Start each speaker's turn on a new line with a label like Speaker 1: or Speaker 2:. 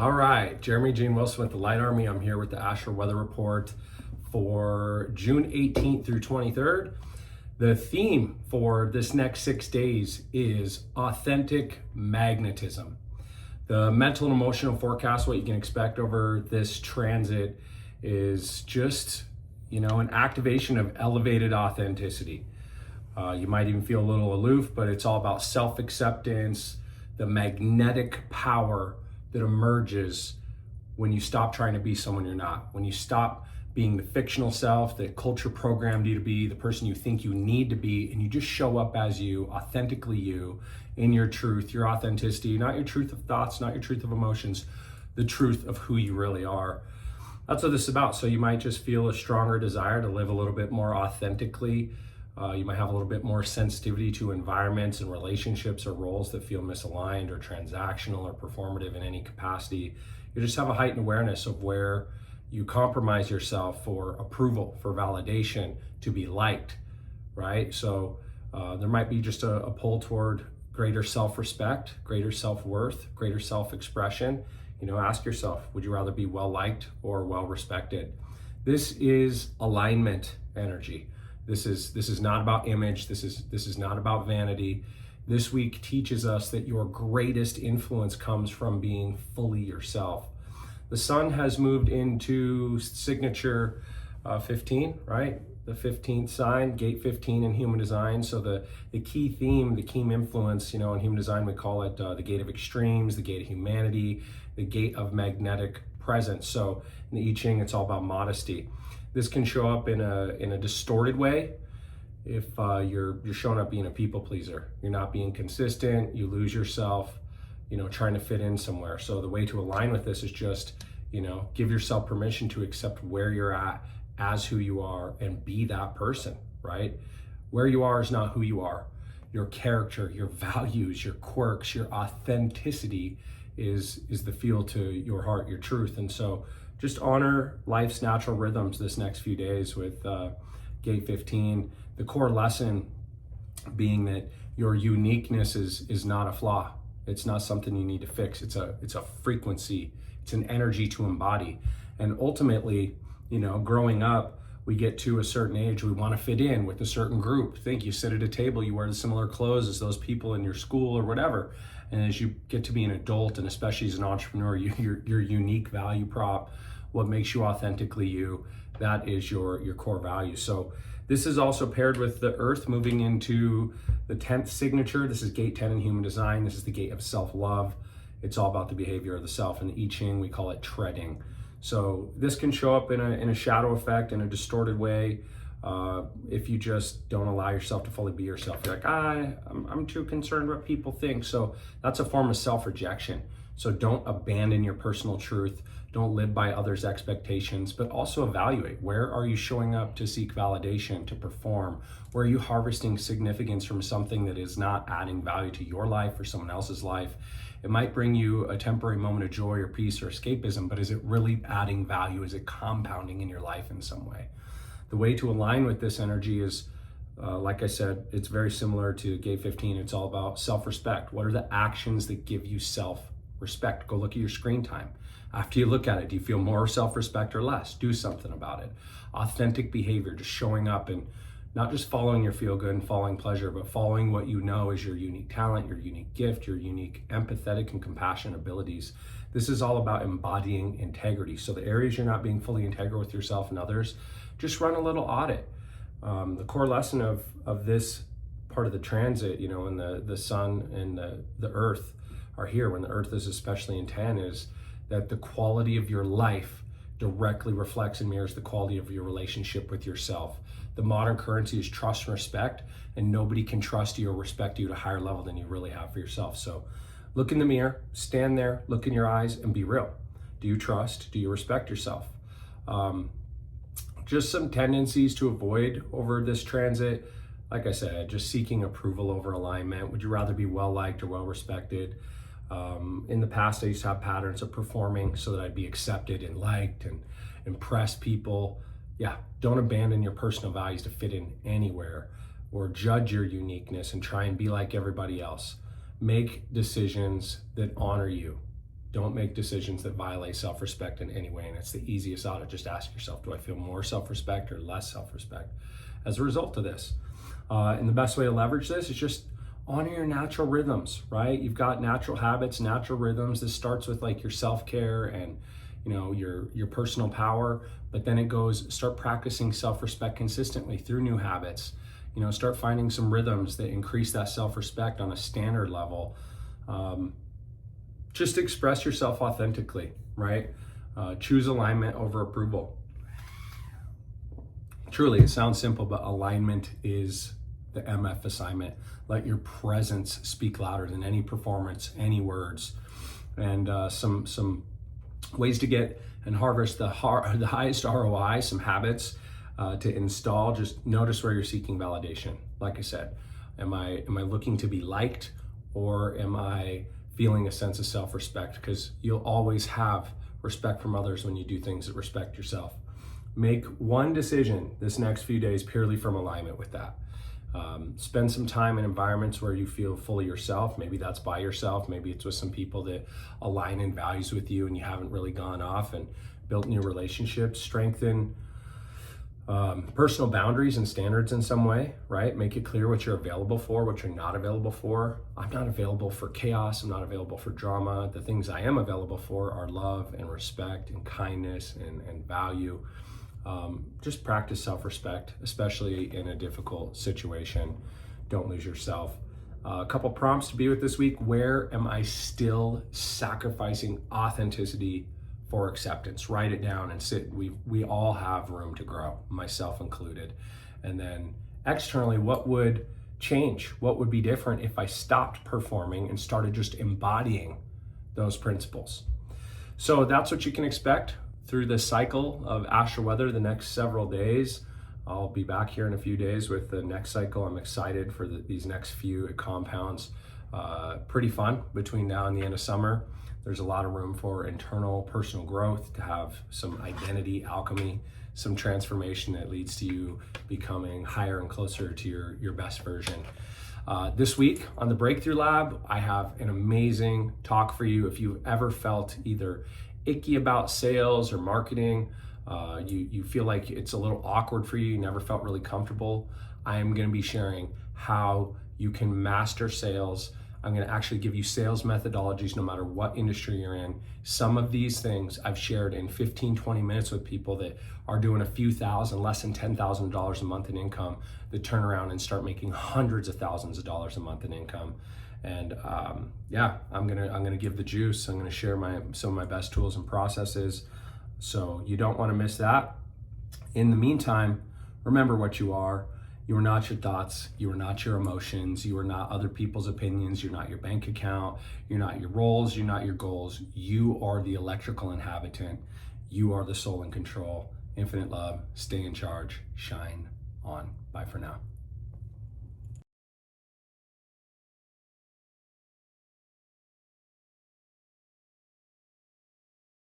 Speaker 1: All right, Jeremy Gene Wilson with the Light Army. I'm here with the Astral weather report for June 18th through 23rd. The theme for this next 6 days is authentic magnetism. The mental and emotional forecast, what you can expect over this transit is just, an activation of elevated authenticity. You might even feel a little aloof, but it's all about self-acceptance, the magnetic power that emerges when you stop trying to be someone you're not, when you stop being the fictional self that culture programmed you to be, the person you think you need to be, and you just show up as you, authentically you, in your truth, your authenticity, not your truth of thoughts, not your truth of emotions, the truth of who you really are. That's what this is about. So you might just feel a stronger desire to live a little bit more authentically. You might have a little bit more sensitivity to environments and relationships or roles that feel misaligned or transactional or performative in any capacity. You just have a heightened awareness of where you compromise yourself for approval, for validation, to be liked, right? So there might be just a pull toward greater self-respect, greater self-worth, greater self-expression. Ask yourself, would you rather be well-liked or well-respected? This is alignment energy. This is not about image. This is not about vanity. This week teaches us that your greatest influence comes from being fully yourself. The sun has moved into signature 15, right? The 15th sign, gate 15 in human design. So the key theme, the key influence, in human design, we call it the gate of extremes, the gate of humanity, the gate of magnetic presence. So in the I Ching, it's all about modesty. This can show up in a distorted way if you're showing up being a people pleaser. You're not being consistent, you lose yourself, trying to fit in somewhere. So the way to align with this is just, give yourself permission to accept where you're at as who you are and be that person, right? Where you are is not who you are. Your character, your values, your quirks, your authenticity is the feel to your heart, your truth. And so just honor life's natural rhythms this next few days with gate 15. The core lesson being that your uniqueness is not a flaw. It's not something you need to fix. It's a frequency. It's an energy to embody. And ultimately, growing up, we get to a certain age, we want to fit in with a certain group. Think you sit at a table, you wear the similar clothes as those people in your school or whatever. And as you get to be an adult, and especially as an entrepreneur, your unique value prop, what makes you authentically you, that is your core value. So this is also paired with the earth moving into the 10th signature. This is gate 10 in human design. This is the gate of self-love. It's all about the behavior of the self. In the I Ching, we call it treading. So this can show up in a shadow effect, in a distorted way. If you just don't allow yourself to fully be yourself. You're like, I'm too concerned what people think. So that's a form of self-rejection. So don't abandon your personal truth. Don't live by others' expectations, but also evaluate. Where are you showing up to seek validation, to perform? Where are you harvesting significance from something that is not adding value to your life or someone else's life? It might bring you a temporary moment of joy or peace or escapism, but is it really adding value? Is it compounding in your life in some way? The way to align with this energy is, like I said, it's very similar to gate 15. It's all about self-respect. What are the actions that give you self-respect? Go look at your screen time. After you look at it, do you feel more self-respect or less? Do something about it. Authentic behavior, just showing up and not just following your feel good and following pleasure, but following what you know is your unique talent, your unique gift, your unique empathetic and compassionate abilities. This is all about embodying integrity. So the areas you're not being fully integral with yourself and others, just run a little audit. The core lesson of this part of the transit, when the sun and the earth are here, when the earth is especially in 10, is that the quality of your life directly reflects and mirrors the quality of your relationship with yourself. The modern currency is trust and respect, and nobody can trust you or respect you at a higher level than you really have for yourself. So look in the mirror, stand there, look in your eyes, and be real. Do you trust? Do you respect yourself? Just some tendencies to avoid over this transit. Like I said, just seeking approval over alignment. Would you rather be well-liked or well-respected? In the past, I used to have patterns of performing so that I'd be accepted and liked and impress people. Yeah, don't abandon your personal values to fit in anywhere or judge your uniqueness and try and be like everybody else. Make decisions that honor you. Don't make decisions that violate self-respect in any way. And it's the easiest audit. Just ask yourself, do I feel more self-respect or less self-respect as a result of this? And the best way to leverage this is just honor your natural rhythms, right? You've got natural habits, natural rhythms. This starts with like your self-care and your personal power, but then it goes, start practicing self-respect consistently through new habits. Start finding some rhythms that increase that self-respect on a standard level. Just express yourself authentically, right? Choose alignment over approval. Truly, it sounds simple, but alignment is the MF assignment. Let your presence speak louder than any performance, any words. And some ways to get and harvest the highest ROI, some habits to install. Just notice where you're seeking validation. Like I said, am I looking to be liked, or am I feeling a sense of self-respect? Because you'll always have respect from others when you do things that respect yourself. Make one decision this next few days purely from alignment with that. Spend some time in environments where you feel fully yourself. Maybe that's by yourself. Maybe it's with some people that align in values with you and you haven't really gone off and built new relationships. Strengthen personal boundaries and standards in some way, right? Make it clear what you're available for, what you're not available for. I'm not available for chaos. I'm not available for drama. The things I am available for are love and respect and kindness and value. Just practice self-respect, especially in a difficult situation. Don't lose yourself. A couple prompts to be with this week. Where am I still sacrificing authenticity for acceptance? Write it down and sit. We all have room to grow, myself included. And then externally, what would change? What would be different if I stopped performing and started just embodying those principles? So that's what you can expect through this cycle of astral weather the next several days. I'll be back here in a few days with the next cycle. I'm excited for these next few compounds. Pretty fun between now and the end of summer. There's a lot of room for internal personal growth, to have some identity alchemy, some transformation that leads to you becoming higher and closer to your best version. This week on the Breakthrough Lab, I have an amazing talk for you. If you've ever felt either icky about sales or marketing, you feel like it's a little awkward for you, never felt really comfortable, I am going to be sharing how you can master sales. I'm going to actually give you sales methodologies no matter what industry you're in. Some of these things I've shared in 15-20 minutes with people that are doing a few thousand, less than $10,000 a month in income, that turn around and start making hundreds of thousands of dollars a month in income. And I'm gonna give the juice. I'm gonna share some of my best tools and processes. So you don't want to miss that. In the meantime, remember what you are. You are not your thoughts. You are not your emotions. You are not other people's opinions. You're not your bank account. You're not your roles. You're not your goals. You are the electrical inhabitant. You are the soul in control. Infinite love. Stay in charge. Shine on. Bye for now.